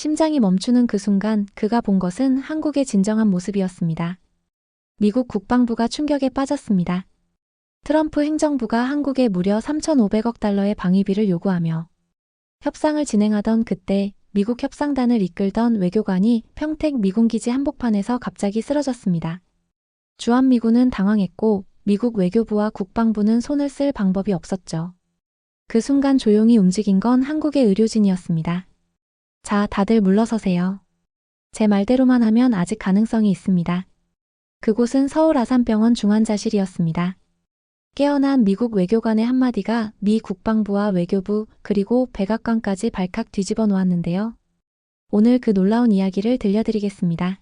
심장이 멈추는 그 순간 그가 본 것은 한국의 진정한 모습이었습니다. 미국 국방부가 충격에 빠졌습니다. 트럼프 행정부가 한국에 무려 3,500억 달러의 방위비를 요구하며 협상을 진행하던 그때 미국 협상단을 이끌던 외교관이 평택 미군기지 한복판에서 갑자기 쓰러졌습니다. 주한미군은 당황했고 미국 외교부와 국방부는 손을 쓸 방법이 없었죠. 그 순간 조용히 움직인 건 한국의 의료진이었습니다. 자, 다들 물러서세요. 제 말대로만 하면 아직 가능성이 있습니다. 그곳은 서울 아산병원 중환자실이었습니다. 깨어난 미국 외교관의 한마디가 미 국방부와 외교부 그리고 백악관까지 발칵 뒤집어 놓았는데요. 오늘 그 놀라운 이야기를 들려드리겠습니다.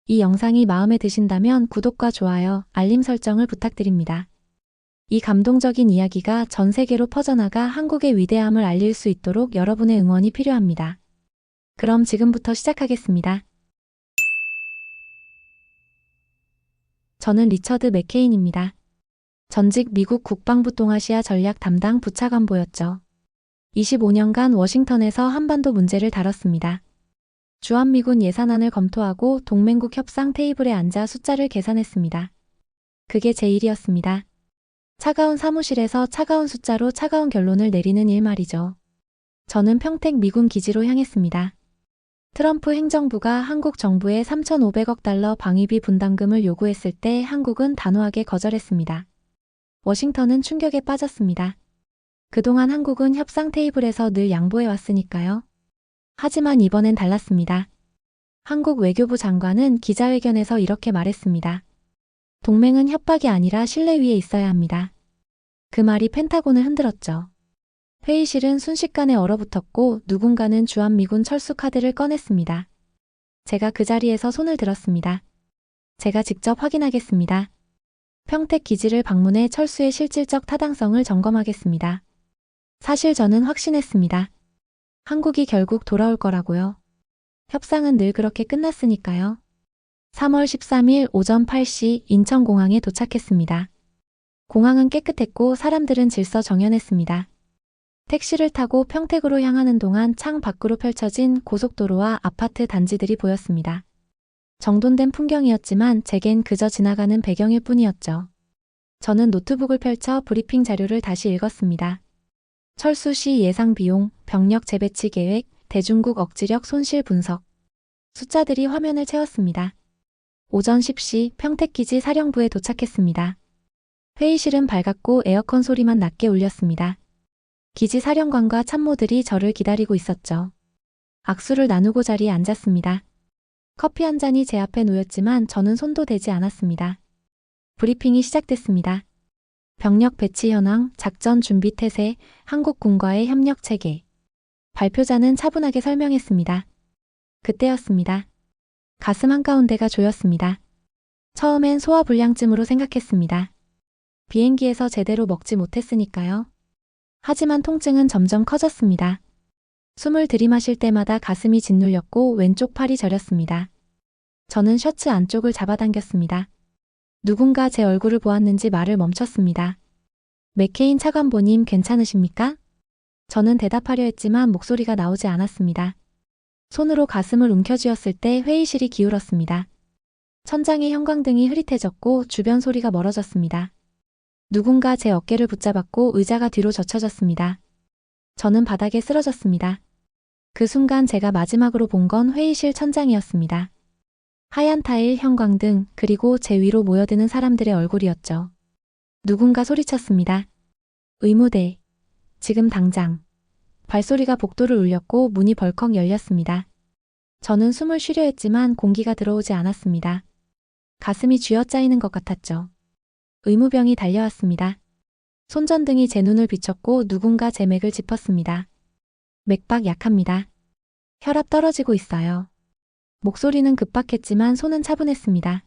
이 영상이 마음에 드신다면 구독과 좋아요, 알림 설정을 부탁드립니다. 이 감동적인 이야기가 전 세계로 퍼져나가 한국의 위대함을 알릴 수 있도록 여러분의 응원이 필요합니다. 그럼 지금부터 시작하겠습니다. 저는 리처드 맥케인입니다. 전직 미국 국방부 동아시아 전략 담당 부차관보였죠. 25년간 워싱턴에서 한반도 문제를 다뤘습니다. 주한미군 예산안을 검토하고 동맹국 협상 테이블에 앉아 숫자를 계산했습니다. 그게 제 일이었습니다. 차가운 사무실에서 차가운 숫자로 차가운 결론을 내리는 일 말이죠. 저는 평택 미군 기지로 향했습니다. 트럼프 행정부가 한국 정부에 3,500억 달러 방위비 분담금을 요구했을 때 한국은 단호하게 거절했습니다. 워싱턴은 충격에 빠졌습니다. 그동안 한국은 협상 테이블에서 늘 양보해왔으니까요. 하지만 이번엔 달랐습니다. 한국 외교부 장관은 기자회견에서 이렇게 말했습니다. 동맹은 협박이 아니라 신뢰 위에 있어야 합니다. 그 말이 펜타곤을 흔들었죠. 회의실은 순식간에 얼어붙었고 누군가는 주한미군 철수 카드를 꺼냈습니다. 제가 그 자리에서 손을 들었습니다. 제가 직접 확인하겠습니다. 평택 기지를 방문해 철수의 실질적 타당성을 점검하겠습니다. 사실 저는 확신했습니다. 한국이 결국 돌아올 거라고요. 협상은 늘 그렇게 끝났으니까요. 3월 13일 오전 8시 인천공항에 도착했습니다. 공항은 깨끗했고 사람들은 질서정연했습니다. 택시를 타고 평택으로 향하는 동안 창 밖으로 펼쳐진 고속도로와 아파트 단지들이 보였습니다. 정돈된 풍경이었지만 제겐 그저 지나가는 배경일 뿐이었죠. 저는 노트북을 펼쳐 브리핑 자료를 다시 읽었습니다. 철수 시 예상 비용, 병력 재배치 계획, 대중국 억지력 손실 분석. 숫자들이 화면을 채웠습니다. 오전 10시 평택기지 사령부에 도착했습니다. 회의실은 밝았고 에어컨 소리만 낮게 울렸습니다. 기지 사령관과 참모들이 저를 기다리고 있었죠. 악수를 나누고 자리에 앉았습니다. 커피 한 잔이 제 앞에 놓였지만 저는 손도 대지 않았습니다. 브리핑이 시작됐습니다. 병력 배치 현황, 작전 준비 태세, 한국군과의 협력 체계. 발표자는 차분하게 설명했습니다. 그때였습니다. 가슴 한가운데가 조였습니다. 처음엔 소화불량증으로 생각했습니다. 비행기에서 제대로 먹지 못했으니까요. 하지만 통증은 점점 커졌습니다. 숨을 들이마실 때마다 가슴이 짓눌렸고 왼쪽 팔이 저렸습니다. 저는 셔츠 안쪽을 잡아당겼습니다. 누군가 제 얼굴을 보았는지 말을 멈췄습니다. 맥케인 차관보님 괜찮으십니까? 저는 대답하려 했지만 목소리가 나오지 않았습니다. 손으로 가슴을 움켜쥐었을 때 회의실이 기울었습니다. 천장의 형광등이 흐릿해졌고 주변 소리가 멀어졌습니다. 누군가 제 어깨를 붙잡았고 의자가 뒤로 젖혀졌습니다. 저는 바닥에 쓰러졌습니다. 그 순간 제가 마지막으로 본 건 회의실 천장이었습니다. 하얀 타일, 형광등, 그리고 제 위로 모여드는 사람들의 얼굴이었죠. 누군가 소리쳤습니다. 의무대. 지금 당장. 발소리가 복도를 울렸고 문이 벌컥 열렸습니다. 저는 숨을 쉬려 했지만 공기가 들어오지 않았습니다. 가슴이 쥐어짜이는 것 같았죠. 의무병이 달려왔습니다. 손전등이 제 눈을 비췄고 누군가 제 맥을 짚었습니다. 맥박 약합니다. 혈압 떨어지고 있어요. 목소리는 급박했지만 손은 차분했습니다.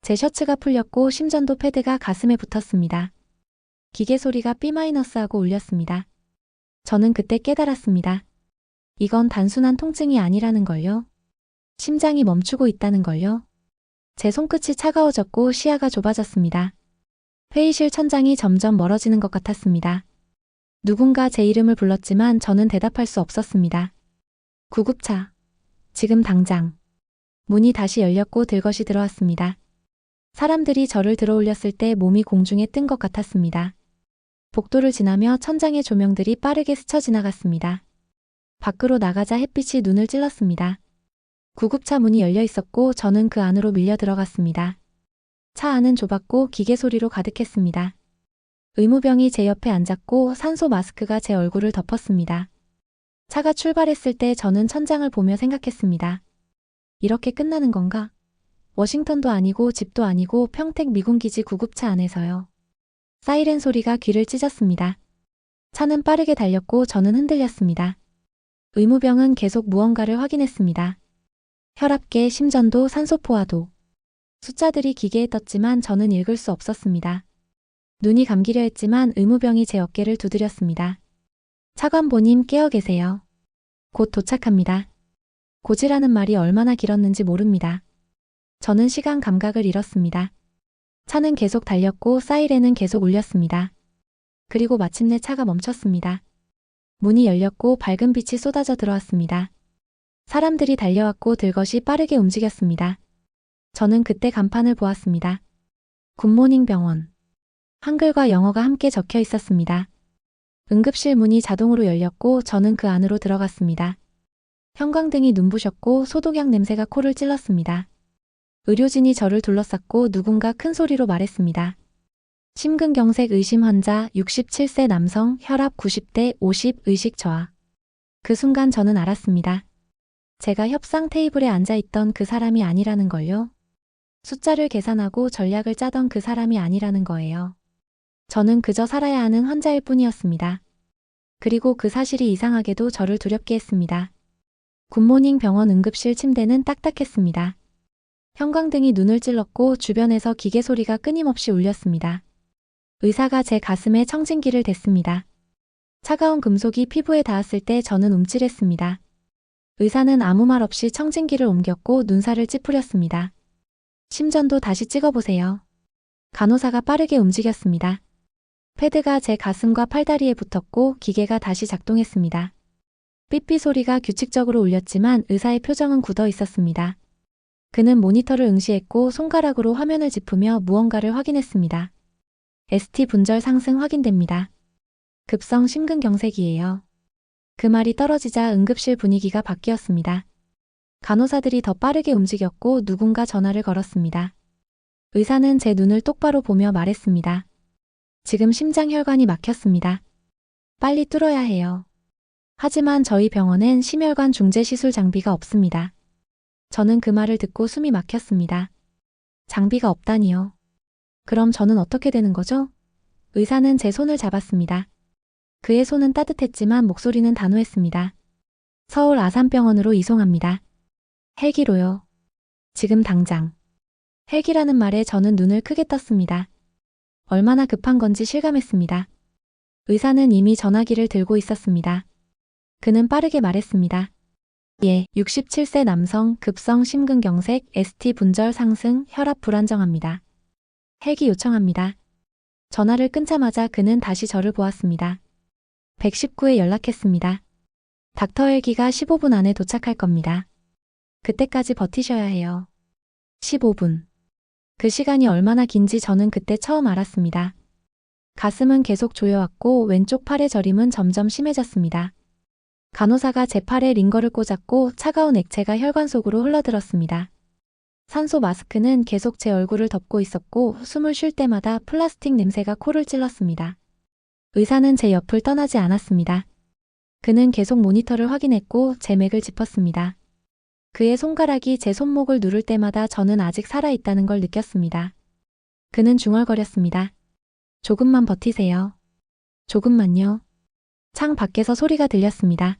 제 셔츠가 풀렸고 심전도 패드가 가슴에 붙었습니다. 기계 소리가 B-하고 울렸습니다. 저는 그때 깨달았습니다. 이건 단순한 통증이 아니라는 걸요. 심장이 멈추고 있다는 걸요. 제 손끝이 차가워졌고 시야가 좁아졌습니다. 회의실 천장이 점점 멀어지는 것 같았습니다. 누군가 제 이름을 불렀지만 저는 대답할 수 없었습니다. 구급차. 지금 당장. 문이 다시 열렸고 들것이 들어왔습니다. 사람들이 저를 들어올렸을 때 몸이 공중에 뜬 것 같았습니다. 복도를 지나며 천장의 조명들이 빠르게 스쳐 지나갔습니다. 밖으로 나가자 햇빛이 눈을 찔렀습니다. 구급차 문이 열려 있었고 저는 그 안으로 밀려 들어갔습니다. 차 안은 좁았고 기계 소리로 가득했습니다. 의무병이 제 옆에 앉았고 산소 마스크가 제 얼굴을 덮었습니다. 차가 출발했을 때 저는 천장을 보며 생각했습니다. 이렇게 끝나는 건가? 워싱턴도 아니고 집도 아니고 평택 미군기지 구급차 안에서요. 사이렌 소리가 귀를 찢었습니다. 차는 빠르게 달렸고 저는 흔들렸습니다. 의무병은 계속 무언가를 확인했습니다. 혈압계, 심전도, 산소포화도. 숫자들이 기계에 떴지만 저는 읽을 수 없었습니다. 눈이 감기려 했지만 의무병이 제 어깨를 두드렸습니다. 차관보님 깨어 계세요. 곧 도착합니다. 곧이라는 말이 얼마나 길었는지 모릅니다. 저는 시간 감각을 잃었습니다. 차는 계속 달렸고 사이렌은 계속 울렸습니다. 그리고 마침내 차가 멈췄습니다. 문이 열렸고 밝은 빛이 쏟아져 들어왔습니다. 사람들이 달려왔고 들것이 빠르게 움직였습니다. 저는 그때 간판을 보았습니다. 굿모닝 병원. 한글과 영어가 함께 적혀 있었습니다. 응급실 문이 자동으로 열렸고 저는 그 안으로 들어갔습니다. 형광등이 눈부셨고 소독약 냄새가 코를 찔렀습니다. 의료진이 저를 둘러쌌고 누군가 큰 소리로 말했습니다. 심근경색 의심 환자 67세 남성 혈압 90대 50 의식 저하. 그 순간 저는 알았습니다. 제가 협상 테이블에 앉아있던 그 사람이 아니라는 걸요. 숫자를 계산하고 전략을 짜던 그 사람이 아니라는 거예요. 저는 그저 살아야 하는 환자일 뿐이었습니다. 그리고 그 사실이 이상하게도 저를 두렵게 했습니다. 굿모닝 병원 응급실 침대는 딱딱했습니다. 형광등이 눈을 찔렀고 주변에서 기계 소리가 끊임없이 울렸습니다. 의사가 제 가슴에 청진기를 댔습니다. 차가운 금속이 피부에 닿았을 때 저는 움찔했습니다. 의사는 아무 말 없이 청진기를 옮겼고 눈살을 찌푸렸습니다. 심전도 다시 찍어보세요. 간호사가 빠르게 움직였습니다. 패드가 제 가슴과 팔다리에 붙었고 기계가 다시 작동했습니다. 삐삐 소리가 규칙적으로 울렸지만 의사의 표정은 굳어 있었습니다. 그는 모니터를 응시했고 손가락으로 화면을 짚으며 무언가를 확인했습니다. ST 분절 상승 확인됩니다. 급성 심근경색이에요. 그 말이 떨어지자 응급실 분위기가 바뀌었습니다. 간호사들이 더 빠르게 움직였고 누군가 전화를 걸었습니다. 의사는 제 눈을 똑바로 보며 말했습니다. 지금 심장혈관이 막혔습니다. 빨리 뚫어야 해요. 하지만 저희 병원엔 심혈관 중재 시술 장비가 없습니다. 저는 그 말을 듣고 숨이 막혔습니다. 장비가 없다니요. 그럼 저는 어떻게 되는 거죠? 의사는 제 손을 잡았습니다. 그의 손은 따뜻했지만 목소리는 단호했습니다. 서울 아산병원으로 이송합니다. 헬기로요. 지금 당장. 헬기라는 말에 저는 눈을 크게 떴습니다. 얼마나 급한 건지 실감했습니다. 의사는 이미 전화기를 들고 있었습니다. 그는 빠르게 말했습니다. 예, 67세 남성 급성 심근경색 ST 분절 상승 혈압 불안정합니다. 헬기 요청합니다. 전화를 끊자마자 그는 다시 저를 보았습니다. 119에 연락했습니다. 닥터 헬기가 15분 안에 도착할 겁니다. 그때까지 버티셔야 해요. 15분. 그 시간이 얼마나 긴지 저는 그때 처음 알았습니다. 가슴은 계속 조여왔고 왼쪽 팔의 저림은 점점 심해졌습니다. 간호사가 제 팔에 링거를 꽂았고 차가운 액체가 혈관 속으로 흘러들었습니다. 산소 마스크는 계속 제 얼굴을 덮고 있었고 숨을 쉴 때마다 플라스틱 냄새가 코를 찔렀습니다. 의사는 제 옆을 떠나지 않았습니다. 그는 계속 모니터를 확인했고 제 맥을 짚었습니다. 그의 손가락이 제 손목을 누를 때마다 저는 아직 살아있다는 걸 느꼈습니다. 그는 중얼거렸습니다. 조금만 버티세요. 조금만요. 창 밖에서 소리가 들렸습니다.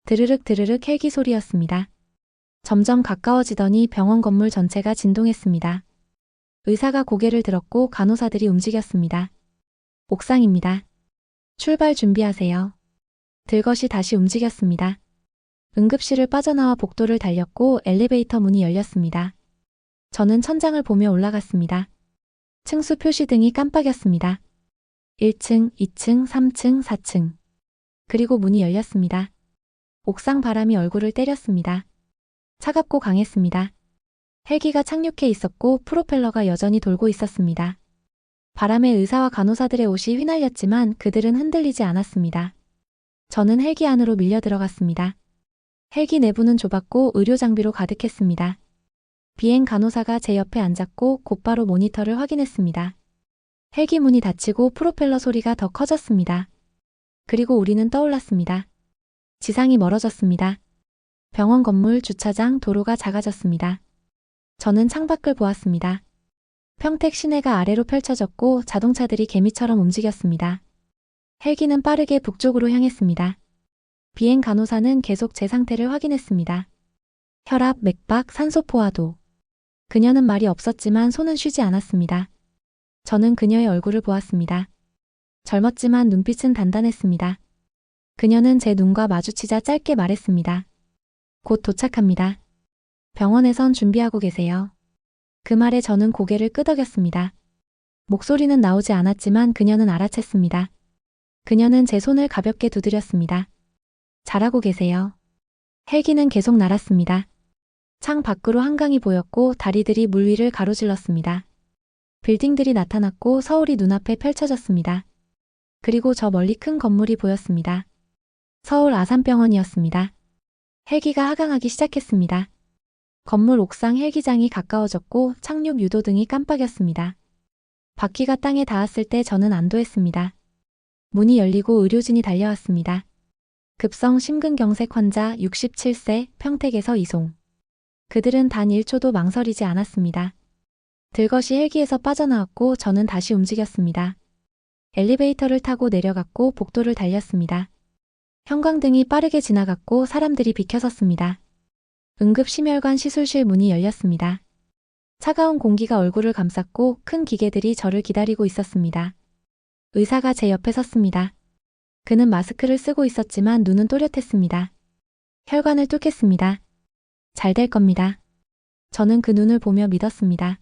드르륵 드르륵 헬기 소리였습니다. 점점 가까워지더니 병원 건물 전체가 진동했습니다. 의사가 고개를 들었고 간호사들이 움직였습니다. 옥상입니다. 출발 준비하세요. 들것이 다시 움직였습니다. 응급실을 빠져나와 복도를 달렸고 엘리베이터 문이 열렸습니다. 저는 천장을 보며 올라갔습니다. 층수 표시등이 깜빡였습니다. 1층, 2층, 3층, 4층. 그리고 문이 열렸습니다. 옥상 바람이 얼굴을 때렸습니다. 차갑고 강했습니다. 헬기가 착륙해 있었고 프로펠러가 여전히 돌고 있었습니다. 바람에 의사와 간호사들의 옷이 휘날렸지만 그들은 흔들리지 않았습니다. 저는 헬기 안으로 밀려 들어갔습니다. 헬기 내부는 좁았고 의료 장비로 가득했습니다. 비행 간호사가 제 옆에 앉았고 곧바로 모니터를 확인했습니다. 헬기 문이 닫히고 프로펠러 소리가 더 커졌습니다. 그리고 우리는 떠올랐습니다. 지상이 멀어졌습니다. 병원 건물, 주차장, 도로가 작아졌습니다. 저는 창밖을 보았습니다. 평택 시내가 아래로 펼쳐졌고 자동차들이 개미처럼 움직였습니다. 헬기는 빠르게 북쪽으로 향했습니다. 비행 간호사는 계속 제 상태를 확인했습니다. 혈압, 맥박, 산소 포화도. 그녀는 말이 없었지만 손은 쉬지 않았습니다. 저는 그녀의 얼굴을 보았습니다. 젊었지만 눈빛은 단단했습니다. 그녀는 제 눈과 마주치자 짧게 말했습니다. 곧 도착합니다. 병원에선 준비하고 계세요. 그 말에 저는 고개를 끄덕였습니다. 목소리는 나오지 않았지만 그녀는 알아챘습니다. 그녀는 제 손을 가볍게 두드렸습니다. 잘하고 계세요. 헬기는 계속 날았습니다. 창 밖으로 한강이 보였고 다리들이 물 위를 가로질렀습니다. 빌딩들이 나타났고 서울이 눈앞에 펼쳐졌습니다. 그리고 저 멀리 큰 건물이 보였습니다. 서울 아산병원이었습니다. 헬기가 하강하기 시작했습니다. 건물 옥상 헬기장이 가까워졌고 착륙 유도등이 깜빡였습니다. 바퀴가 땅에 닿았을 때 저는 안도했습니다. 문이 열리고 의료진이 달려왔습니다. 급성 심근경색 환자 67세 평택에서 이송. 그들은 단 1초도 망설이지 않았습니다. 들것이 헬기에서 빠져나왔고 저는 다시 움직였습니다. 엘리베이터를 타고 내려갔고 복도를 달렸습니다. 형광등이 빠르게 지나갔고 사람들이 비켜섰습니다. 응급심혈관 시술실 문이 열렸습니다. 차가운 공기가 얼굴을 감쌌고 큰 기계들이 저를 기다리고 있었습니다. 의사가 제 옆에 섰습니다. 그는 마스크를 쓰고 있었지만 눈은 또렷했습니다. 혈관을 뚫겠습니다. 잘 될 겁니다. 저는 그 눈을 보며 믿었습니다.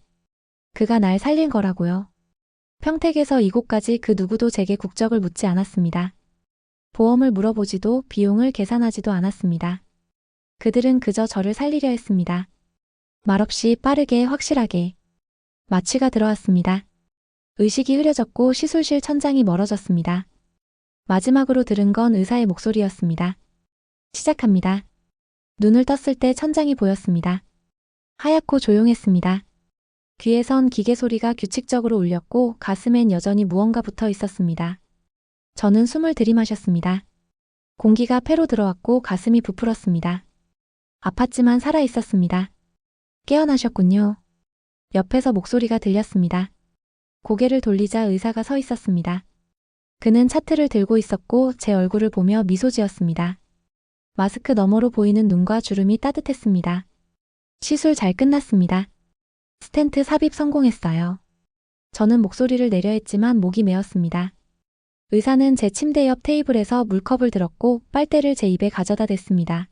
그가 날 살릴 거라고요. 평택에서 이곳까지 그 누구도 제게 국적을 묻지 않았습니다. 보험을 물어보지도 비용을 계산하지도 않았습니다. 그들은 그저 저를 살리려 했습니다. 말없이 빠르게 확실하게. 마취가 들어왔습니다. 의식이 흐려졌고 시술실 천장이 멀어졌습니다. 마지막으로 들은 건 의사의 목소리였습니다. 시작합니다. 눈을 떴을 때 천장이 보였습니다. 하얗고 조용했습니다. 귀에선 기계 소리가 규칙적으로 울렸고 가슴엔 여전히 무언가 붙어 있었습니다. 저는 숨을 들이마셨습니다. 공기가 폐로 들어왔고 가슴이 부풀었습니다. 아팠지만 살아 있었습니다. 깨어나셨군요. 옆에서 목소리가 들렸습니다. 고개를 돌리자 의사가 서 있었습니다. 그는 차트를 들고 있었고 제 얼굴을 보며 미소 지었습니다. 마스크 너머로 보이는 눈과 주름이 따뜻했습니다. 시술 잘 끝났습니다. 스텐트 삽입 성공했어요. 저는 목소리를 내려 했지만 목이 메었습니다. 의사는 제 침대 옆 테이블에서 물컵을 들었고 빨대를 제 입에 가져다 댔습니다.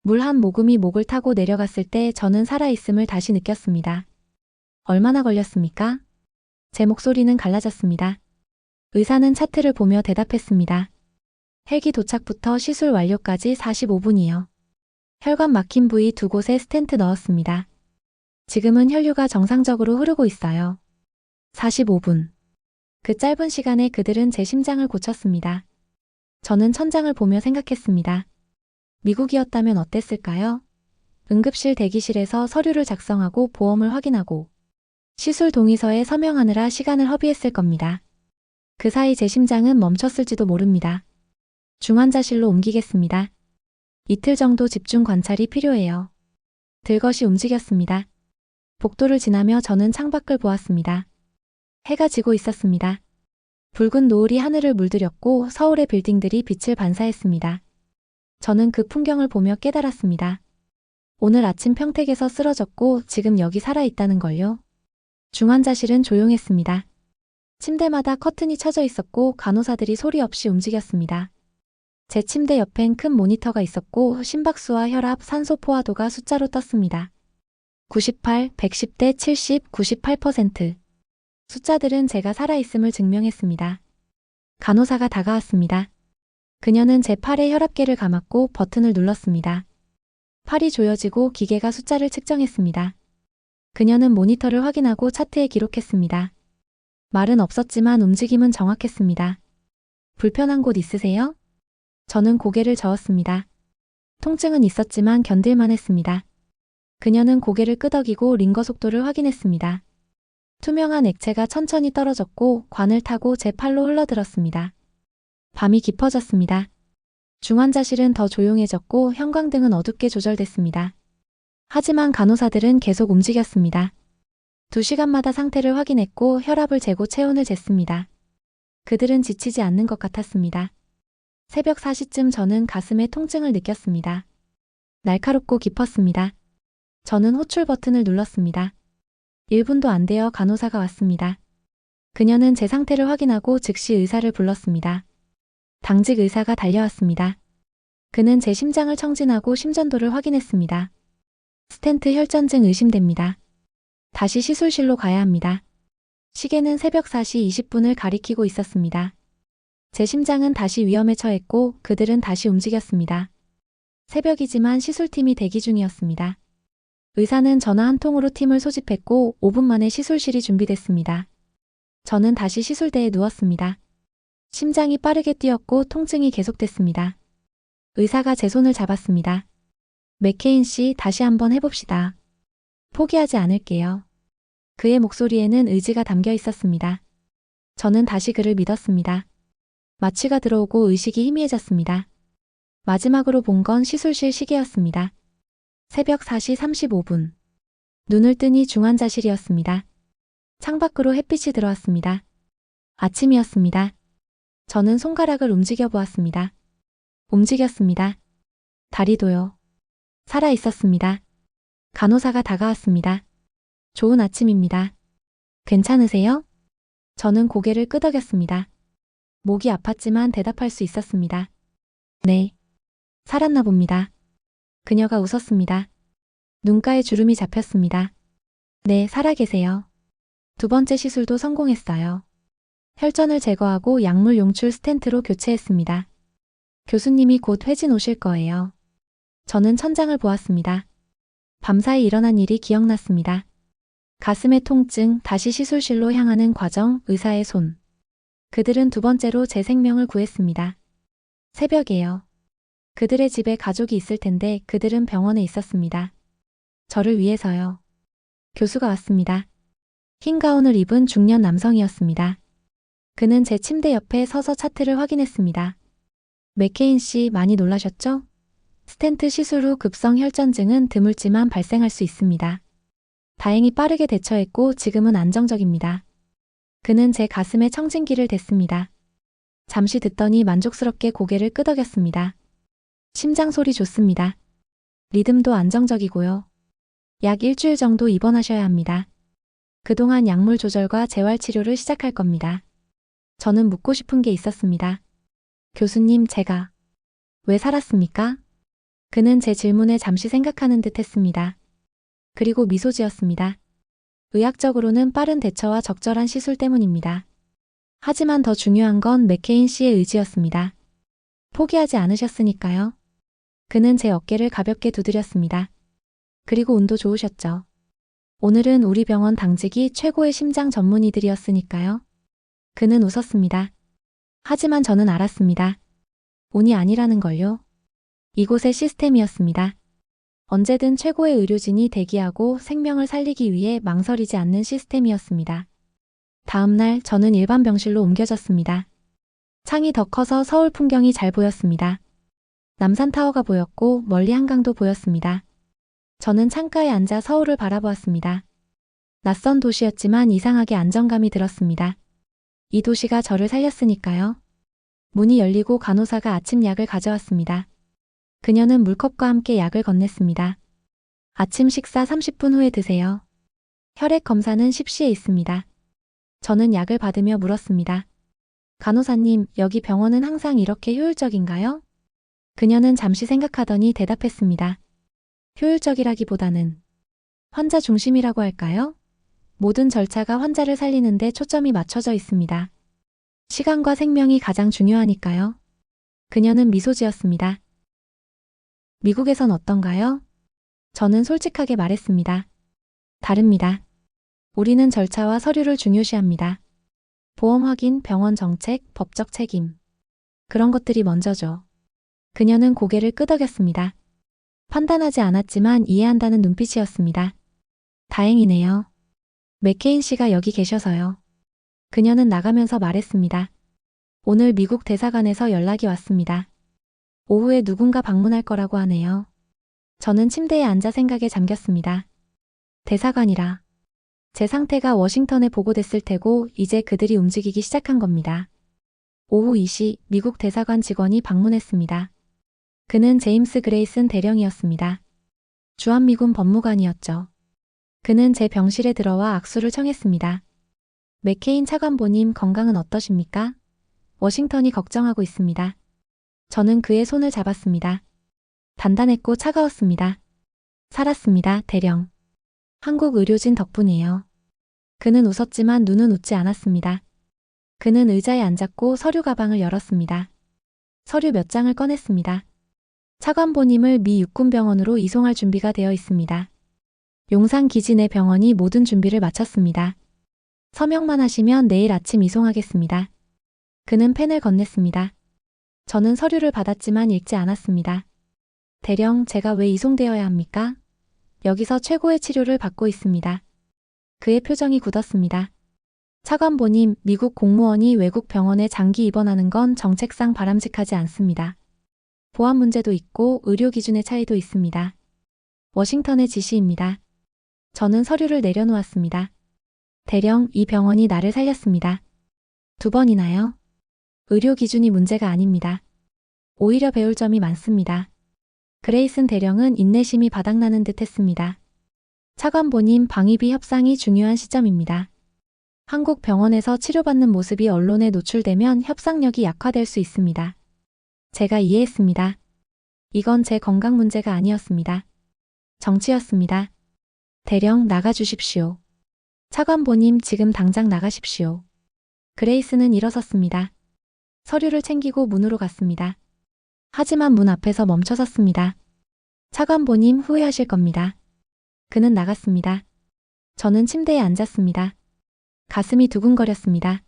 물 한 모금이 목을 타고 내려갔을 때 저는 살아있음을 다시 느꼈습니다. 얼마나 걸렸습니까? 제 목소리는 갈라졌습니다. 의사는 차트를 보며 대답했습니다. 헬기 도착부터 시술 완료까지 45분이요. 혈관 막힌 부위 두 곳에 스텐트 넣었습니다. 지금은 혈류가 정상적으로 흐르고 있어요. 45분. 그 짧은 시간에 그들은 제 심장을 고쳤습니다. 저는 천장을 보며 생각했습니다. 미국이었다면 어땠을까요? 응급실 대기실에서 서류를 작성하고 보험을 확인하고 시술 동의서에 서명하느라 시간을 허비했을 겁니다. 그 사이 제 심장은 멈췄을지도 모릅니다. 중환자실로 옮기겠습니다. 이틀 정도 집중 관찰이 필요해요. 들것이 움직였습니다. 복도를 지나며 저는 창밖을 보았습니다. 해가 지고 있었습니다. 붉은 노을이 하늘을 물들였고 서울의 빌딩들이 빛을 반사했습니다. 저는 그 풍경을 보며 깨달았습니다. 오늘 아침 평택에서 쓰러졌고 지금 여기 살아있다는 걸요. 중환자실은 조용했습니다. 침대마다 커튼이 쳐져 있었고 간호사들이 소리 없이 움직였습니다. 제 침대 옆엔 큰 모니터가 있었고 심박수와 혈압, 산소 포화도가 숫자로 떴습니다. 98, 110대 70, 98%. 숫자들은 제가 살아있음을 증명했습니다. 간호사가 다가왔습니다. 그녀는 제 팔에 혈압계를 감았고 버튼을 눌렀습니다. 팔이 조여지고 기계가 숫자를 측정했습니다. 그녀는 모니터를 확인하고 차트에 기록했습니다. 말은 없었지만 움직임은 정확했습니다. 불편한 곳 있으세요? 저는 고개를 저었습니다. 통증은 있었지만 견딜만 했습니다. 그녀는 고개를 끄덕이고 링거 속도를 확인했습니다. 투명한 액체가 천천히 떨어졌고 관을 타고 제 팔로 흘러들었습니다. 밤이 깊어졌습니다. 중환자실은 더 조용해졌고 형광등은 어둡게 조절됐습니다. 하지만 간호사들은 계속 움직였습니다. 2시간마다 상태를 확인했고 혈압을 재고 체온을 쟀습니다. 그들은 지치지 않는 것 같았습니다. 새벽 4시쯤 저는 가슴에 통증을 느꼈습니다. 날카롭고 깊었습니다. 저는 호출 버튼을 눌렀습니다. 1분도 안 되어 간호사가 왔습니다. 그녀는 제 상태를 확인하고 즉시 의사를 불렀습니다. 당직 의사가 달려왔습니다. 그는 제 심장을 청진하고 심전도를 확인했습니다. 스텐트 혈전증 의심됩니다. 다시 시술실로 가야 합니다. 시계는 새벽 4시 20분을 가리키고 있었습니다. 제 심장은 다시 위험에 처했고 그들은 다시 움직였습니다. 새벽이지만 시술팀이 대기 중이었습니다. 의사는 전화 한 통으로 팀을 소집했고 5분 만에 시술실이 준비됐습니다. 저는 다시 시술대에 누웠습니다. 심장이 빠르게 뛰었고 통증이 계속됐습니다. 의사가 제 손을 잡았습니다. 맥케인 씨, 다시 한번 해봅시다. 포기하지 않을게요. 그의 목소리에는 의지가 담겨 있었습니다. 저는 다시 그를 믿었습니다. 마취가 들어오고 의식이 희미해졌습니다. 마지막으로 본 건 시술실 시계였습니다. 새벽 4시 35분. 눈을 뜨니 중환자실이었습니다. 창밖으로 햇빛이 들어왔습니다. 아침이었습니다. 저는 손가락을 움직여 보았습니다. 움직였습니다. 다리도요. 살아 있었습니다. 간호사가 다가왔습니다. 좋은 아침입니다. 괜찮으세요? 저는 고개를 끄덕였습니다. 목이 아팠지만 대답할 수 있었습니다. 네. 살았나 봅니다. 그녀가 웃었습니다. 눈가에 주름이 잡혔습니다. 네, 살아계세요. 2번째 시술도 성공했어요. 혈전을 제거하고 약물 용출 스텐트로 교체했습니다. 교수님이 곧 회진 오실 거예요. 저는 천장을 보았습니다. 밤사이 일어난 일이 기억났습니다. 가슴의 통증, 다시 시술실로 향하는 과정, 의사의 손. 그들은 2번째로 제 생명을 구했습니다. 새벽에요. 그들의 집에 가족이 있을 텐데 그들은 병원에 있었습니다. 저를 위해서요. 교수가 왔습니다. 흰 가운을 입은 중년 남성이었습니다. 그는 제 침대 옆에 서서 차트를 확인했습니다. 맥케인 씨, 많이 놀라셨죠? 스텐트 시술 후 급성 혈전증은 드물지만 발생할 수 있습니다. 다행히 빠르게 대처했고 지금은 안정적입니다. 그는 제 가슴에 청진기를 댔습니다. 잠시 듣더니 만족스럽게 고개를 끄덕였습니다. 심장 소리 좋습니다. 리듬도 안정적이고요. 약 일주일 정도 입원하셔야 합니다. 그동안 약물 조절과 재활 치료를 시작할 겁니다. 저는 묻고 싶은 게 있었습니다. 교수님, 제가 왜 살았습니까? 그는 제 질문에 잠시 생각하는 듯 했습니다. 그리고 미소 지었습니다. 의학적으로는 빠른 대처와 적절한 시술 때문입니다. 하지만 더 중요한 건 맥케인 씨의 의지였습니다. 포기하지 않으셨으니까요. 그는 제 어깨를 가볍게 두드렸습니다. 그리고 운도 좋으셨죠. 오늘은 우리 병원 당직이 최고의 심장 전문의들이었으니까요. 그는 웃었습니다. 하지만 저는 알았습니다. 운이 아니라는 걸요. 이곳의 시스템이었습니다. 언제든 최고의 의료진이 대기하고 생명을 살리기 위해 망설이지 않는 시스템이었습니다. 다음 날 저는 일반 병실로 옮겨졌습니다. 창이 더 커서 서울 풍경이 잘 보였습니다. 남산타워가 보였고 멀리 한강도 보였습니다. 저는 창가에 앉아 서울을 바라보았습니다. 낯선 도시였지만 이상하게 안정감이 들었습니다. 이 도시가 저를 살렸으니까요. 문이 열리고 간호사가 아침 약을 가져왔습니다. 그녀는 물컵과 함께 약을 건넸습니다. 아침 식사 30분 후에 드세요. 혈액 검사는 10시에 있습니다. 저는 약을 받으며 물었습니다. 간호사님, 여기 병원은 항상 이렇게 효율적인가요? 그녀는 잠시 생각하더니 대답했습니다. 효율적이라기보다는 환자 중심이라고 할까요? 모든 절차가 환자를 살리는데 초점이 맞춰져 있습니다. 시간과 생명이 가장 중요하니까요. 그녀는 미소 지었습니다. 미국에선 어떤가요? 저는 솔직하게 말했습니다. 다릅니다. 우리는 절차와 서류를 중요시합니다. 보험 확인, 병원 정책, 법적 책임. 그런 것들이 먼저죠. 그녀는 고개를 끄덕였습니다. 판단하지 않았지만 이해한다는 눈빛이었습니다. 다행이네요. 맥케인 씨가 여기 계셔서요. 그녀는 나가면서 말했습니다. 오늘 미국 대사관에서 연락이 왔습니다. 오후에 누군가 방문할 거라고 하네요. 저는 침대에 앉아 생각에 잠겼습니다. 대사관이라. 제 상태가 워싱턴에 보고됐을 테고 이제 그들이 움직이기 시작한 겁니다. 오후 2시 미국 대사관 직원이 방문했습니다. 그는 제임스 그레이슨 대령이었습니다. 주한미군 법무관이었죠. 그는 제 병실에 들어와 악수를 청했습니다. 맥케인 차관보님 건강은 어떠십니까? 워싱턴이 걱정하고 있습니다. 저는 그의 손을 잡았습니다. 단단했고 차가웠습니다. 살았습니다, 대령. 한국 의료진 덕분이에요. 그는 웃었지만 눈은 웃지 않았습니다. 그는 의자에 앉았고 서류 가방을 열었습니다. 서류 몇 장을 꺼냈습니다. 차관보님을 미 육군병원으로 이송할 준비가 되어 있습니다. 용산 기지 내 병원이 모든 준비를 마쳤습니다. 서명만 하시면 내일 아침 이송하겠습니다. 그는 펜을 건넸습니다. 저는 서류를 받았지만 읽지 않았습니다. 대령, 제가 왜 이송되어야 합니까? 여기서 최고의 치료를 받고 있습니다. 그의 표정이 굳었습니다. 차관보님, 미국 공무원이 외국 병원에 장기 입원하는 건 정책상 바람직하지 않습니다. 보안 문제도 있고 의료 기준의 차이도 있습니다. 워싱턴의 지시입니다. 저는 서류를 내려놓았습니다. 대령, 이 병원이 나를 살렸습니다. 2번이나요? 의료 기준이 문제가 아닙니다. 오히려 배울 점이 많습니다. 그레이슨 대령은 인내심이 바닥나는 듯 했습니다. 차관보님, 방위비 협상이 중요한 시점입니다. 한국 병원에서 치료받는 모습이 언론에 노출되면 협상력이 약화될 수 있습니다. 제가 이해했습니다. 이건 제 건강 문제가 아니었습니다. 정치였습니다. 대령, 나가주십시오. 차관보님, 지금 당장 나가십시오. 그레이스는 일어섰습니다. 서류를 챙기고 문으로 갔습니다. 하지만 문 앞에서 멈춰섰습니다. 차관보님, 후회하실 겁니다. 그는 나갔습니다. 저는 침대에 앉았습니다. 가슴이 두근거렸습니다.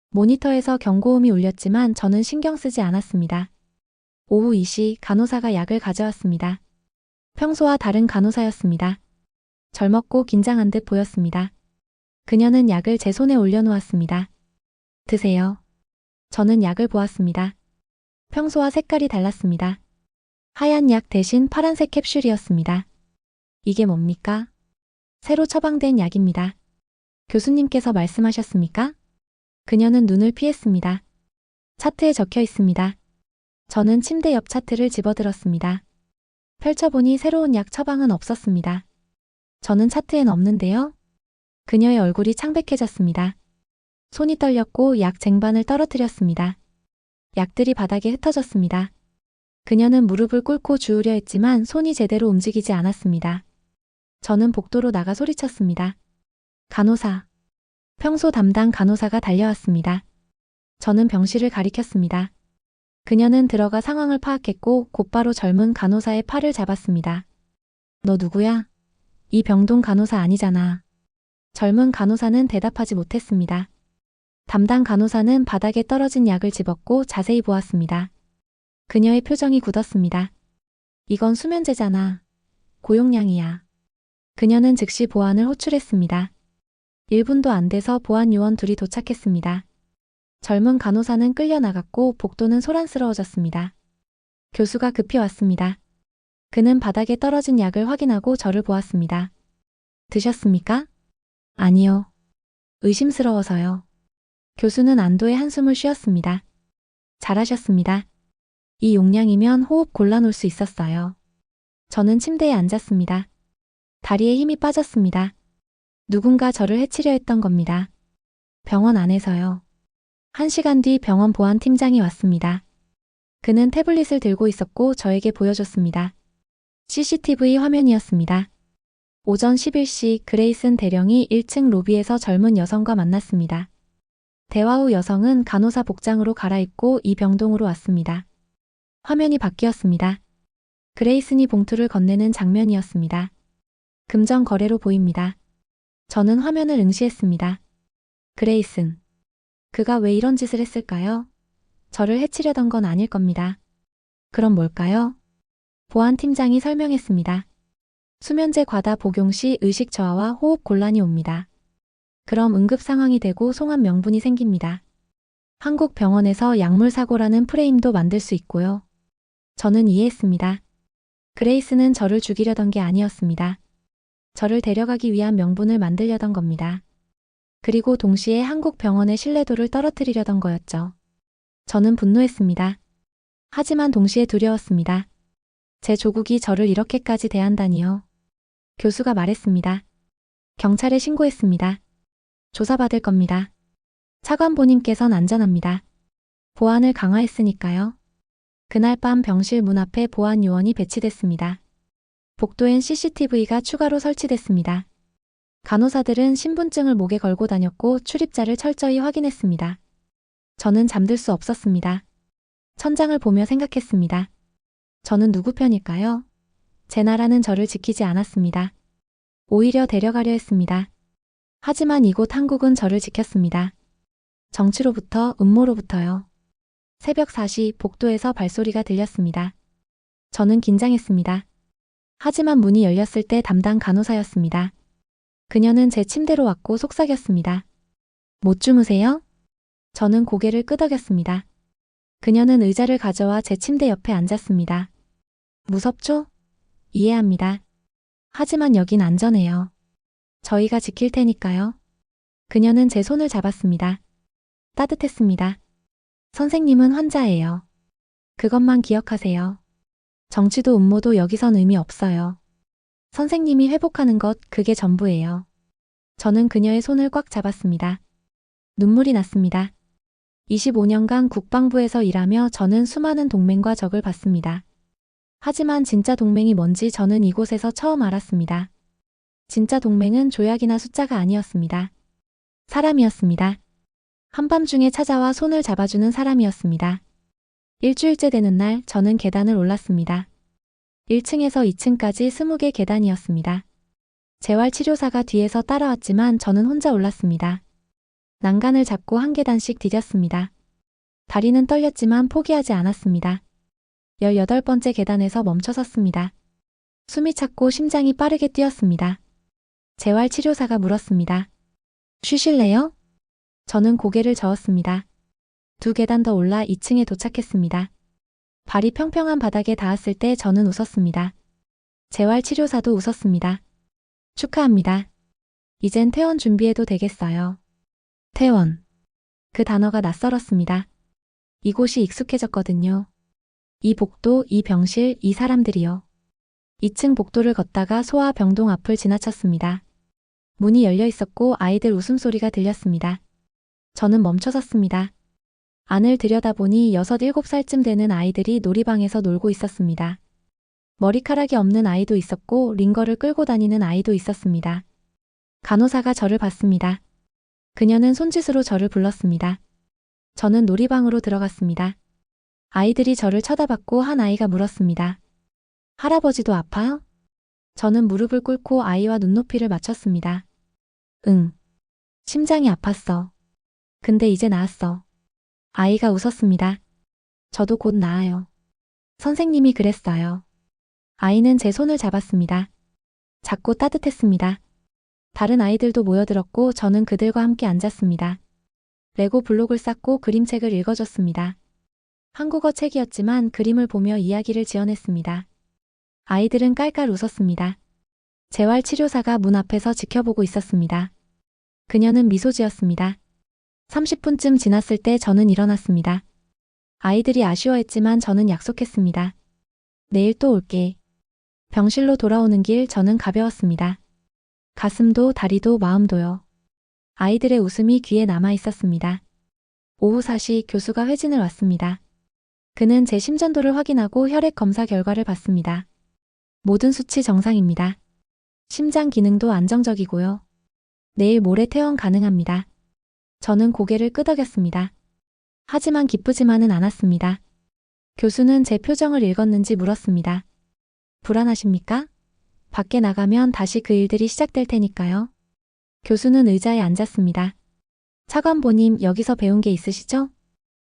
모니터에서 경고음이 울렸지만 저는 신경 쓰지 않았습니다. 오후 2시 간호사가 약을 가져왔습니다. 평소와 다른 간호사였습니다. 젊었고 긴장한 듯 보였습니다. 그녀는 약을 제 손에 올려놓았습니다. 드세요. 저는 약을 보았습니다. 평소와 색깔이 달랐습니다. 하얀 약 대신 파란색 캡슐이었습니다. 이게 뭡니까? 새로 처방된 약입니다. 교수님께서 말씀하셨습니까? 그녀는 눈을 피했습니다. 차트에 적혀 있습니다. 저는 침대 옆 차트를 집어들었습니다. 펼쳐보니 새로운 약 처방은 없었습니다. 저는 차트엔 없는데요? 그녀의 얼굴이 창백해졌습니다. 손이 떨렸고 약 쟁반을 떨어뜨렸습니다. 약들이 바닥에 흩어졌습니다. 그녀는 무릎을 꿇고 주우려 했지만 손이 제대로 움직이지 않았습니다. 저는 복도로 나가 소리쳤습니다. 간호사. 평소 담당 간호사가 달려왔습니다. 저는 병실을 가리켰습니다. 그녀는 들어가 상황을 파악했고 곧바로 젊은 간호사의 팔을 잡았습니다. 너 누구야? 이 병동 간호사 아니잖아. 젊은 간호사는 대답하지 못했습니다. 담당 간호사는 바닥에 떨어진 약을 집었고 자세히 보았습니다. 그녀의 표정이 굳었습니다. 이건 수면제잖아. 고용량이야. 그녀는 즉시 보안을 호출했습니다. 1분도 안 돼서 보안 요원 둘이 도착했습니다. 젊은 간호사는 끌려나갔고 복도는 소란스러워졌습니다. 교수가 급히 왔습니다. 그는 바닥에 떨어진 약을 확인하고 저를 보았습니다. 드셨습니까? 아니요. 의심스러워서요. 교수는 안도의 한숨을 쉬었습니다. 잘하셨습니다. 이 용량이면 호흡 곤란올 수 있었어요. 저는 침대에 앉았습니다. 다리에 힘이 빠졌습니다. 누군가 저를 해치려 했던 겁니다. 병원 안에서요. 1시간 뒤 병원 보안팀장이 왔습니다. 그는 태블릿을 들고 있었고 저에게 보여줬습니다. CCTV 화면이었습니다. 오전 11시 그레이슨 대령이 1층 로비에서 젊은 여성과 만났습니다. 대화 후 여성은 간호사 복장으로 갈아입고 이 병동으로 왔습니다. 화면이 바뀌었습니다. 그레이슨이 봉투를 건네는 장면이었습니다. 금전 거래로 보입니다. 저는 화면을 응시했습니다. 그레이슨. 그가 왜 이런 짓을 했을까요? 저를 해치려던 건 아닐 겁니다. 그럼 뭘까요? 보안팀장이 설명했습니다. 수면제 과다 복용 시 의식 저하와 호흡 곤란이 옵니다. 그럼 응급 상황이 되고 송환 명분이 생깁니다. 한국 병원에서 약물 사고라는 프레임도 만들 수 있고요. 저는 이해했습니다. 그레이스는 저를 죽이려던 게 아니었습니다. 저를 데려가기 위한 명분을 만들려던 겁니다. 그리고 동시에 한국 병원의 신뢰도를 떨어뜨리려던 거였죠. 저는 분노했습니다. 하지만 동시에 두려웠습니다. 제 조국이 저를 이렇게까지 대한다니요. 교수가 말했습니다. 경찰에 신고했습니다. 조사받을 겁니다. 차관보님께선 안전합니다. 보안을 강화했으니까요. 그날 밤 병실 문 앞에 보안 요원이 배치됐습니다. 복도엔 CCTV가 추가로 설치됐습니다. 간호사들은 신분증을 목에 걸고 다녔고 출입자를 철저히 확인했습니다. 저는 잠들 수 없었습니다. 천장을 보며 생각했습니다. 저는 누구 편일까요? 제 나라는 저를 지키지 않았습니다. 오히려 데려가려 했습니다. 하지만 이곳 한국은 저를 지켰습니다. 정치로부터 음모로부터요. 새벽 4시 복도에서 발소리가 들렸습니다. 저는 긴장했습니다. 하지만 문이 열렸을 때 담당 간호사였습니다. 그녀는 제 침대로 왔고 속삭였습니다. 못 주무세요? 저는 고개를 끄덕였습니다. 그녀는 의자를 가져와 제 침대 옆에 앉았습니다. 무섭죠? 이해합니다. 하지만 여긴 안전해요. 저희가 지킬 테니까요. 그녀는 제 손을 잡았습니다. 따뜻했습니다. 선생님은 환자예요. 그것만 기억하세요. 정치도 음모도 여기선 의미 없어요. 선생님이 회복하는 것, 그게 전부예요. 저는 그녀의 손을 꽉 잡았습니다. 눈물이 났습니다. 25년간 국방부에서 일하며 저는 수많은 동맹과 적을 봤습니다. 하지만 진짜 동맹이 뭔지 저는 이곳에서 처음 알았습니다. 진짜 동맹은 조약이나 숫자가 아니었습니다. 사람이었습니다. 한밤중에 찾아와 손을 잡아주는 사람이었습니다. 일주일째 되는 날 저는 계단을 올랐습니다. 1층에서 2층까지 20개 계단이었습니다. 재활치료사가 뒤에서 따라왔지만 저는 혼자 올랐습니다. 난간을 잡고 한 계단씩 디뎠습니다. 다리는 떨렸지만 포기하지 않았습니다. 18번째 계단에서 멈춰 섰습니다. 숨이 찼고 심장이 빠르게 뛰었습니다. 재활치료사가 물었습니다. 쉬실래요? 저는 고개를 저었습니다. 2계단 더 올라 2층에 도착했습니다. 발이 평평한 바닥에 닿았을 때 저는 웃었습니다. 재활치료사도 웃었습니다. 축하합니다. 이젠 퇴원 준비해도 되겠어요. 퇴원. 그 단어가 낯설었습니다. 이곳이 익숙해졌거든요. 이 복도, 이 병실, 이 사람들이요. 2층 복도를 걷다가 소아병동 앞을 지나쳤습니다. 문이 열려 있었고 아이들 웃음소리가 들렸습니다. 저는 멈춰 섰습니다. 안을 들여다보니 6, 7살쯤 되는 아이들이 놀이방에서 놀고 있었습니다. 머리카락이 없는 아이도 있었고 링거를 끌고 다니는 아이도 있었습니다. 간호사가 저를 봤습니다. 그녀는 손짓으로 저를 불렀습니다. 저는 놀이방으로 들어갔습니다. 아이들이 저를 쳐다봤고 한 아이가 물었습니다. 할아버지도 아파요? 저는 무릎을 꿇고 아이와 눈높이를 맞췄습니다. 응. 심장이 아팠어. 근데 이제 나았어. 아이가 웃었습니다. 저도 곧 나아요. 선생님이 그랬어요. 아이는 제 손을 잡았습니다. 작고 따뜻했습니다. 다른 아이들도 모여들었고 저는 그들과 함께 앉았습니다. 레고 블록을 쌓고 그림책을 읽어줬습니다. 한국어 책이었지만 그림을 보며 이야기를 지어냈습니다. 아이들은 깔깔 웃었습니다. 재활치료사가 문 앞에서 지켜보고 있었습니다. 그녀는 미소 지었습니다. 30분쯤 지났을 때 저는 일어났습니다. 아이들이 아쉬워했지만 저는 약속했습니다. 내일 또 올게. 병실로 돌아오는 길 저는 가벼웠습니다. 가슴도 다리도 마음도요. 아이들의 웃음이 귀에 남아 있었습니다. 오후 4시 교수가 회진을 왔습니다. 그는 제 심전도를 확인하고 혈액 검사 결과를 봤습니다. 모든 수치 정상입니다. 심장 기능도 안정적이고요. 내일 모레 퇴원 가능합니다. 저는 고개를 끄덕였습니다. 하지만 기쁘지만은 않았습니다. 교수는 제 표정을 읽었는지 물었습니다. 불안하십니까? 밖에 나가면 다시 그 일들이 시작될 테니까요. 교수는 의자에 앉았습니다. 차관보님, 여기서 배운 게 있으시죠?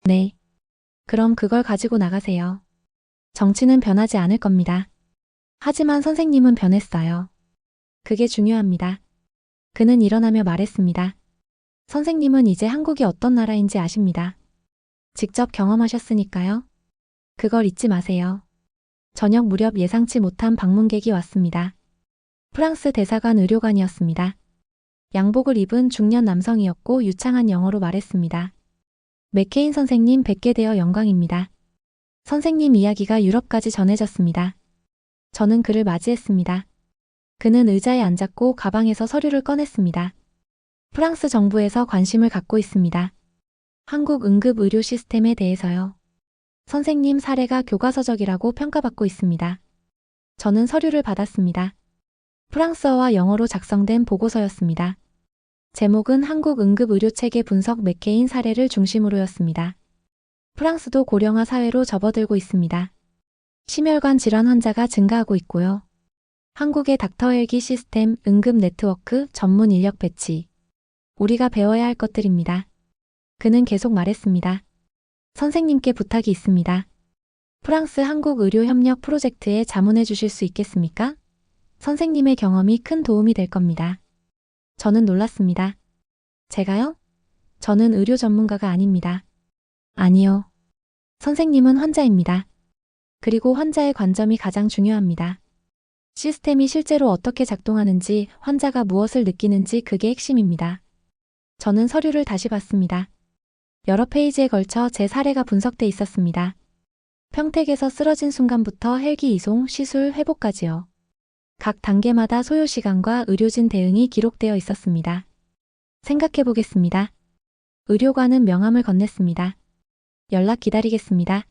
네. 그럼 그걸 가지고 나가세요. 정치는 변하지 않을 겁니다. 하지만 선생님은 변했어요. 그게 중요합니다. 그는 일어나며 말했습니다. 선생님은 이제 한국이 어떤 나라인지 아십니다. 직접 경험하셨으니까요. 그걸 잊지 마세요. 저녁 무렵 예상치 못한 방문객이 왔습니다. 프랑스 대사관 의료관이었습니다. 양복을 입은 중년 남성이었고 유창한 영어로 말했습니다. 맥케인 선생님, 뵙게 되어 영광입니다. 선생님 이야기가 유럽까지 전해졌습니다. 저는 그를 맞이했습니다. 그는 의자에 앉았고 가방에서 서류를 꺼냈습니다. 프랑스 정부에서 관심을 갖고 있습니다. 한국 응급 의료 시스템에 대해서요. 선생님 사례가 교과서적이라고 평가받고 있습니다. 저는 서류를 받았습니다. 프랑스어와 영어로 작성된 보고서였습니다. 제목은 한국 응급의료체계 분석 맥케인 사례를 중심으로였습니다. 프랑스도 고령화 사회로 접어들고 있습니다. 심혈관 질환 환자가 증가하고 있고요. 한국의 닥터헬기 시스템, 응급 네트워크, 전문 인력 배치. 우리가 배워야 할 것들입니다. 그는 계속 말했습니다. 선생님께 부탁이 있습니다. 프랑스 한국의료협력 프로젝트에 자문해 주실 수 있겠습니까? 선생님의 경험이 큰 도움이 될 겁니다. 저는 놀랐습니다. 제가요? 저는 의료 전문가가 아닙니다. 아니요. 선생님은 환자입니다. 그리고 환자의 관점이 가장 중요합니다. 시스템이 실제로 어떻게 작동하는지, 환자가 무엇을 느끼는지 그게 핵심입니다. 저는 서류를 다시 봤습니다. 여러 페이지에 걸쳐 제 사례가 분석돼 있었습니다. 평택에서 쓰러진 순간부터 헬기 이송, 시술, 회복까지요. 각 단계마다 소요 시간과 의료진 대응이 기록되어 있었습니다. 생각해 보겠습니다. 의료관은 명함을 건넸습니다. 연락 기다리겠습니다.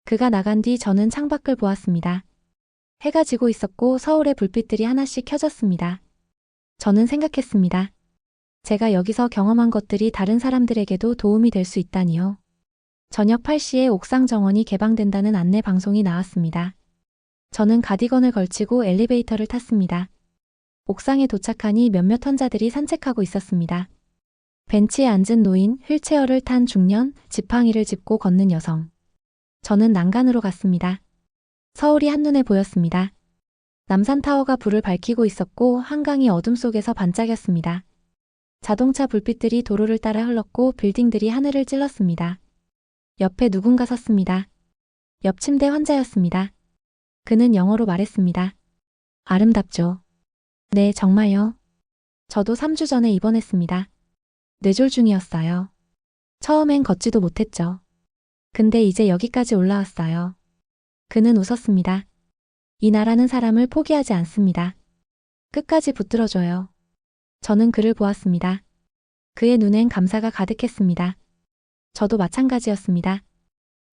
그가 나간 뒤 저는 창밖을 보았습니다. 해가 지고 있었고 서울의 불빛들이 하나씩 켜졌습니다. 저는 생각했습니다. 제가 여기서 경험한 것들이 다른 사람들에게도 도움이 될 수 있다니요. 저녁 8시에 옥상 정원이 개방된다는 안내 방송이 나왔습니다. 저는 가디건을 걸치고 엘리베이터를 탔습니다. 옥상에 도착하니 몇몇 환자들이 산책하고 있었습니다. 벤치에 앉은 노인, 휠체어를 탄 중년, 지팡이를 짚고 걷는 여성. 저는 난간으로 갔습니다. 서울이 한눈에 보였습니다. 남산타워가 불을 밝히고 있었고 한강이 어둠 속에서 반짝였습니다. 자동차 불빛들이 도로를 따라 흘렀고 빌딩들이 하늘을 찔렀습니다. 옆에 누군가 섰습니다. 옆 침대 환자였습니다. 그는 영어로 말했습니다. 아름답죠. 네, 정말요. 저도 3주 전에 입원했습니다. 뇌졸중이었어요. 처음엔 걷지도 못했죠. 근데 이제 여기까지 올라왔어요. 그는 웃었습니다. 이 나라는 사람을 포기하지 않습니다. 끝까지 붙들어줘요. 저는 그를 보았습니다. 그의 눈엔 감사가 가득했습니다. 저도 마찬가지였습니다.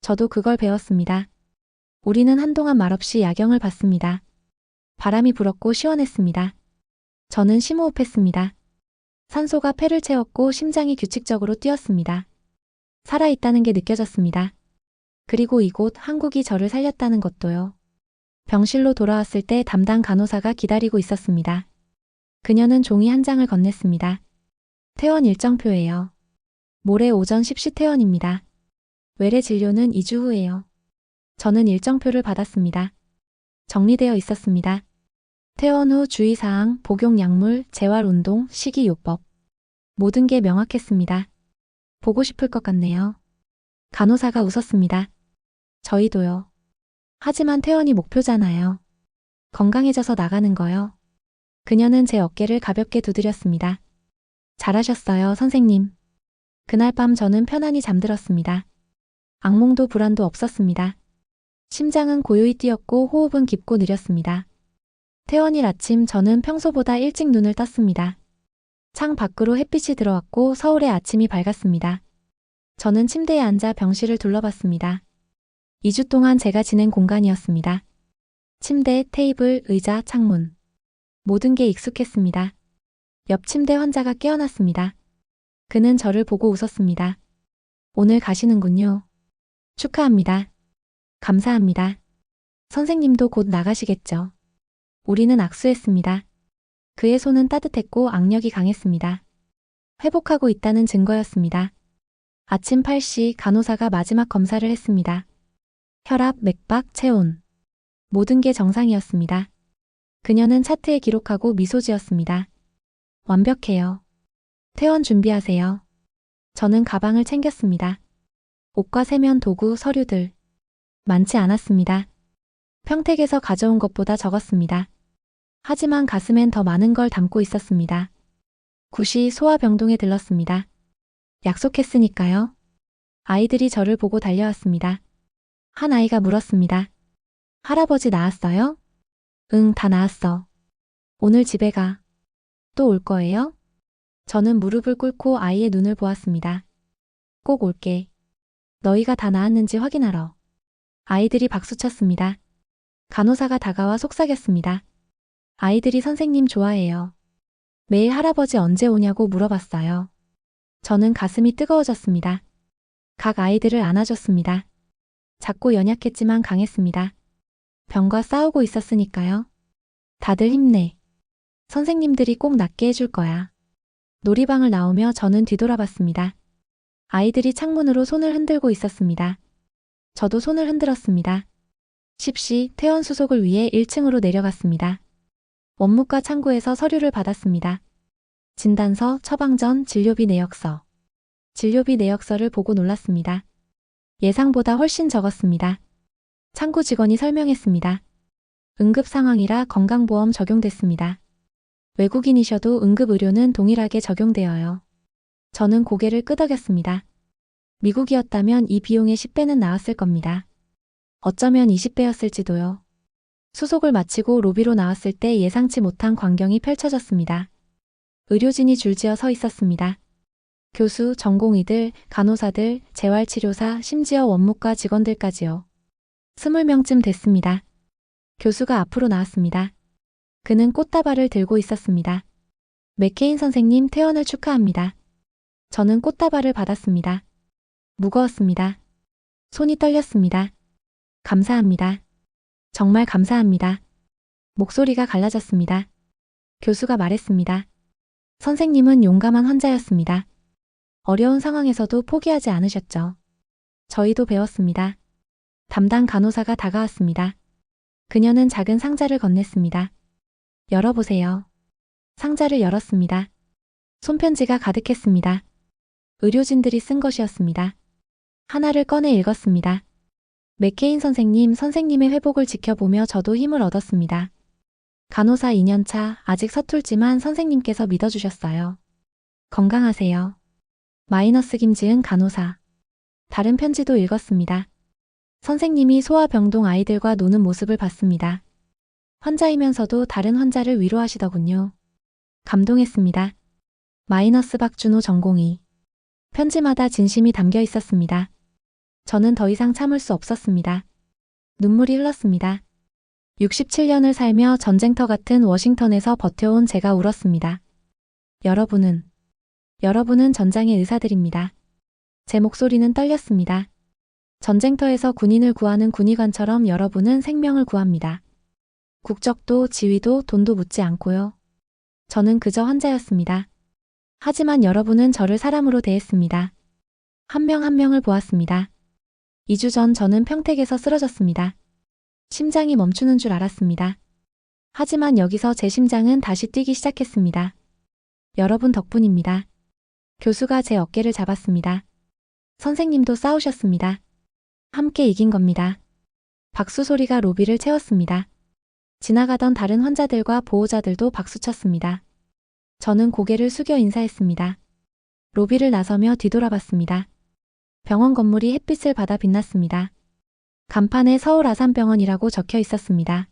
저도 그걸 배웠습니다. 우리는 한동안 말없이 야경을 봤습니다. 바람이 불었고 시원했습니다. 저는 심호흡했습니다. 산소가 폐를 채웠고 심장이 규칙적으로 뛰었습니다. 살아있다는 게 느껴졌습니다. 그리고 이곳 한국이 저를 살렸다는 것도요. 병실로 돌아왔을 때 담당 간호사가 기다리고 있었습니다. 그녀는 종이 한 장을 건넸습니다. 퇴원 일정표예요. 모레 오전 10시 퇴원입니다. 외래 진료는 2주 후예요. 저는 일정표를 받았습니다. 정리되어 있었습니다. 퇴원 후 주의사항, 복용 약물, 재활운동, 식이요법. 모든 게 명확했습니다. 보고 싶을 것 같네요. 간호사가 웃었습니다. 저희도요. 하지만 퇴원이 목표잖아요. 건강해져서 나가는 거요. 그녀는 제 어깨를 가볍게 두드렸습니다. 잘하셨어요, 선생님. 그날 밤 저는 편안히 잠들었습니다. 악몽도 불안도 없었습니다. 심장은 고요히 뛰었고 호흡은 깊고 느렸습니다. 퇴원일 아침 저는 평소보다 일찍 눈을 떴습니다. 창 밖으로 햇빛이 들어왔고 서울의 아침이 밝았습니다. 저는 침대에 앉아 병실을 둘러봤습니다. 2주 동안 제가 지낸 공간이었습니다. 침대, 테이블, 의자, 창문. 모든 게 익숙했습니다. 옆 침대 환자가 깨어났습니다. 그는 저를 보고 웃었습니다. 오늘 가시는군요. 축하합니다. 감사합니다. 선생님도 곧 나가시겠죠. 우리는 악수했습니다. 그의 손은 따뜻했고 악력이 강했습니다. 회복하고 있다는 증거였습니다. 아침 8시 간호사가 마지막 검사를 했습니다. 혈압, 맥박, 체온. 모든 게 정상이었습니다. 그녀는 차트에 기록하고 미소 지었습니다. 완벽해요. 퇴원 준비하세요. 저는 가방을 챙겼습니다. 옷과 세면 도구, 서류들. 많지 않았습니다. 평택에서 가져온 것보다 적었습니다. 하지만 가슴엔 더 많은 걸 담고 있었습니다. 9시 소아병동에 들렀습니다. 약속했으니까요. 아이들이 저를 보고 달려왔습니다. 한 아이가 물었습니다. 할아버지 나았어요? 응, 다 나았어. 오늘 집에 가. 또 올 거예요? 저는 무릎을 꿇고 아이의 눈을 보았습니다. 꼭 올게. 너희가 다 나았는지 확인하러. 아이들이 박수쳤습니다. 간호사가 다가와 속삭였습니다. 아이들이 선생님 좋아해요. 매일 할아버지 언제 오냐고 물어봤어요. 저는 가슴이 뜨거워졌습니다. 각 아이들을 안아줬습니다. 작고 연약했지만 강했습니다. 병과 싸우고 있었으니까요. 다들 힘내. 선생님들이 꼭 낫게 해줄 거야. 놀이방을 나오며 저는 뒤돌아봤습니다. 아이들이 창문으로 손을 흔들고 있었습니다. 저도 손을 흔들었습니다. 10시 퇴원 수속을 위해 1층으로 내려갔습니다. 원무과 창구에서 서류를 받았습니다. 진단서, 처방전, 진료비 내역서. 진료비 내역서를 보고 놀랐습니다. 예상보다 훨씬 적었습니다. 창구 직원이 설명했습니다. 응급 상황이라 건강보험 적용됐습니다. 외국인이셔도 응급의료는 동일하게 적용되어요. 저는 고개를 끄덕였습니다. 미국이었다면 이 비용의 10배는 나왔을 겁니다. 어쩌면 20배였을지도요. 수속을 마치고 로비로 나왔을 때 예상치 못한 광경이 펼쳐졌습니다. 의료진이 줄지어 서 있었습니다. 교수, 전공의들, 간호사들, 재활치료사, 심지어 원무과 직원들까지요. 20명쯤 됐습니다. 교수가 앞으로 나왔습니다. 그는 꽃다발을 들고 있었습니다. 맥케인 선생님 퇴원을 축하합니다. 저는 꽃다발을 받았습니다. 무거웠습니다. 손이 떨렸습니다. 감사합니다. 정말 감사합니다. 목소리가 갈라졌습니다. 교수가 말했습니다. 선생님은 용감한 환자였습니다. 어려운 상황에서도 포기하지 않으셨죠. 저희도 배웠습니다. 담당 간호사가 다가왔습니다. 그녀는 작은 상자를 건넸습니다. 열어보세요. 상자를 열었습니다. 손편지가 가득했습니다. 의료진들이 쓴 것이었습니다. 하나를 꺼내 읽었습니다. 맥케인 선생님, 선생님의 회복을 지켜보며 저도 힘을 얻었습니다. 간호사 2년차, 아직 서툴지만 선생님께서 믿어주셨어요. 건강하세요. 마이너스 김지은 간호사. 다른 편지도 읽었습니다. 선생님이 소아병동 아이들과 노는 모습을 봤습니다. 환자이면서도 다른 환자를 위로하시더군요. 감동했습니다. 마이너스 박준호 전공의. 편지마다 진심이 담겨 있었습니다. 저는 더 이상 참을 수 없었습니다. 눈물이 흘렀습니다. 67년을 살며 전쟁터 같은 워싱턴에서 버텨온 제가 울었습니다. 여러분은 전장의 의사들입니다. 제 목소리는 떨렸습니다. 전쟁터에서 군인을 구하는 군의관처럼 여러분은 생명을 구합니다. 국적도 지위도 돈도 묻지 않고요. 저는 그저 환자였습니다. 하지만 여러분은 저를 사람으로 대했습니다. 한 명 한 명을 보았습니다. 2주 전 저는 평택에서 쓰러졌습니다. 심장이 멈추는 줄 알았습니다. 하지만 여기서 제 심장은 다시 뛰기 시작했습니다. 여러분 덕분입니다. 교수가 제 어깨를 잡았습니다. 선생님도 싸우셨습니다. 함께 이긴 겁니다. 박수 소리가 로비를 채웠습니다. 지나가던 다른 환자들과 보호자들도 박수쳤습니다. 저는 고개를 숙여 인사했습니다. 로비를 나서며 뒤돌아봤습니다. 병원 건물이 햇빛을 받아 빛났습니다. 간판에 서울 아산병원이라고 적혀 있었습니다.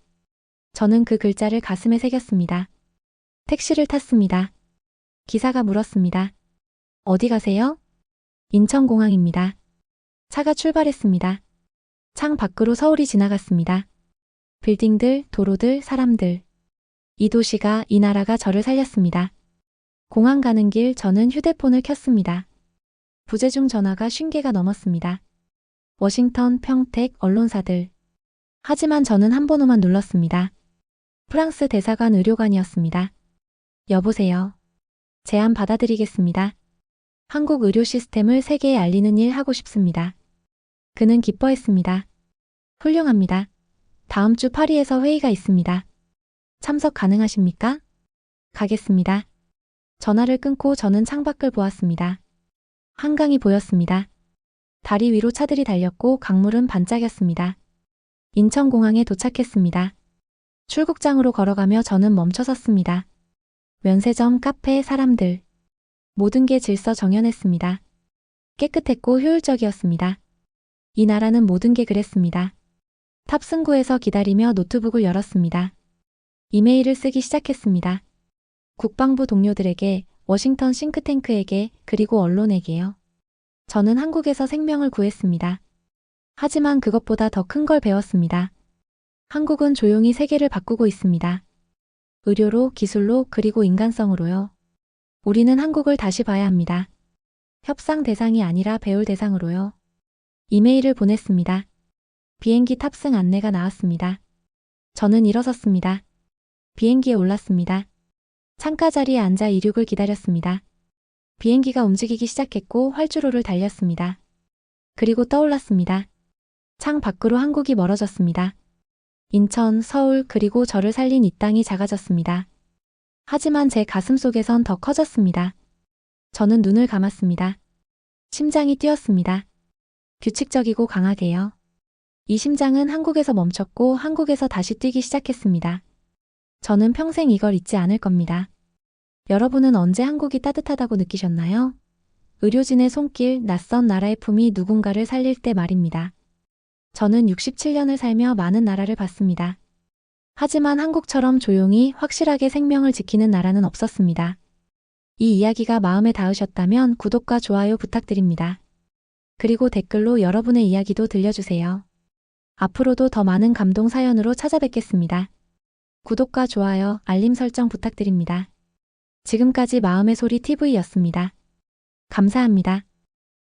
저는 그 글자를 가슴에 새겼습니다. 택시를 탔습니다. 기사가 물었습니다. 어디 가세요? 인천공항입니다. 차가 출발했습니다. 창 밖으로 서울이 지나갔습니다. 빌딩들, 도로들, 사람들. 이 도시가, 이 나라가 저를 살렸습니다. 공항 가는 길 저는 휴대폰을 켰습니다. 부재중 전화가 50개가 넘었습니다. 워싱턴, 평택, 언론사들. 하지만 저는 한 번호만 눌렀습니다. 프랑스 대사관 의료관이었습니다. 여보세요. 제안 받아들이겠습니다. 한국 의료 시스템을 세계에 알리는 일 하고 싶습니다. 그는 기뻐했습니다. 훌륭합니다. 다음 주 파리에서 회의가 있습니다. 참석 가능하십니까? 가겠습니다. 전화를 끊고 저는 창밖을 보았습니다. 한강이 보였습니다. 다리 위로 차들이 달렸고 강물은 반짝였습니다. 인천공항에 도착했습니다. 출국장으로 걸어가며 저는 멈춰 섰습니다. 면세점, 카페, 사람들. 모든 게 질서 정연했습니다. 깨끗했고 효율적이었습니다. 이 나라는 모든 게 그랬습니다. 탑승구에서 기다리며 노트북을 열었습니다. 이메일을 쓰기 시작했습니다. 국방부 동료들에게, 워싱턴 싱크탱크에게, 그리고 언론에게요. 저는 한국에서 생명을 구했습니다. 하지만 그것보다 더 큰 걸 배웠습니다. 한국은 조용히 세계를 바꾸고 있습니다. 의료로, 기술로, 그리고 인간성으로요. 우리는 한국을 다시 봐야 합니다. 협상 대상이 아니라 배울 대상으로요. 이메일을 보냈습니다. 비행기 탑승 안내가 나왔습니다. 저는 일어섰습니다. 비행기에 올랐습니다. 창가 자리에 앉아 이륙을 기다렸습니다. 비행기가 움직이기 시작했고 활주로를 달렸습니다. 그리고 떠올랐습니다. 창 밖으로 한국이 멀어졌습니다. 인천, 서울, 그리고 저를 살린 이 땅이 작아졌습니다. 하지만 제 가슴 속에선 더 커졌습니다. 저는 눈을 감았습니다. 심장이 뛰었습니다. 규칙적이고 강하게요. 이 심장은 한국에서 멈췄고 한국에서 다시 뛰기 시작했습니다. 저는 평생 이걸 잊지 않을 겁니다. 여러분은 언제 한국이 따뜻하다고 느끼셨나요? 의료진의 손길, 낯선 나라의 품이 누군가를 살릴 때 말입니다. 저는 67년을 살며 많은 나라를 봤습니다. 하지만 한국처럼 조용히 확실하게 생명을 지키는 나라는 없었습니다. 이 이야기가 마음에 닿으셨다면 구독과 좋아요 부탁드립니다. 그리고 댓글로 여러분의 이야기도 들려주세요. 앞으로도 더 많은 감동 사연으로 찾아뵙겠습니다. 구독과 좋아요, 알림 설정 부탁드립니다. 지금까지 마음의 소리 TV였습니다. 감사합니다.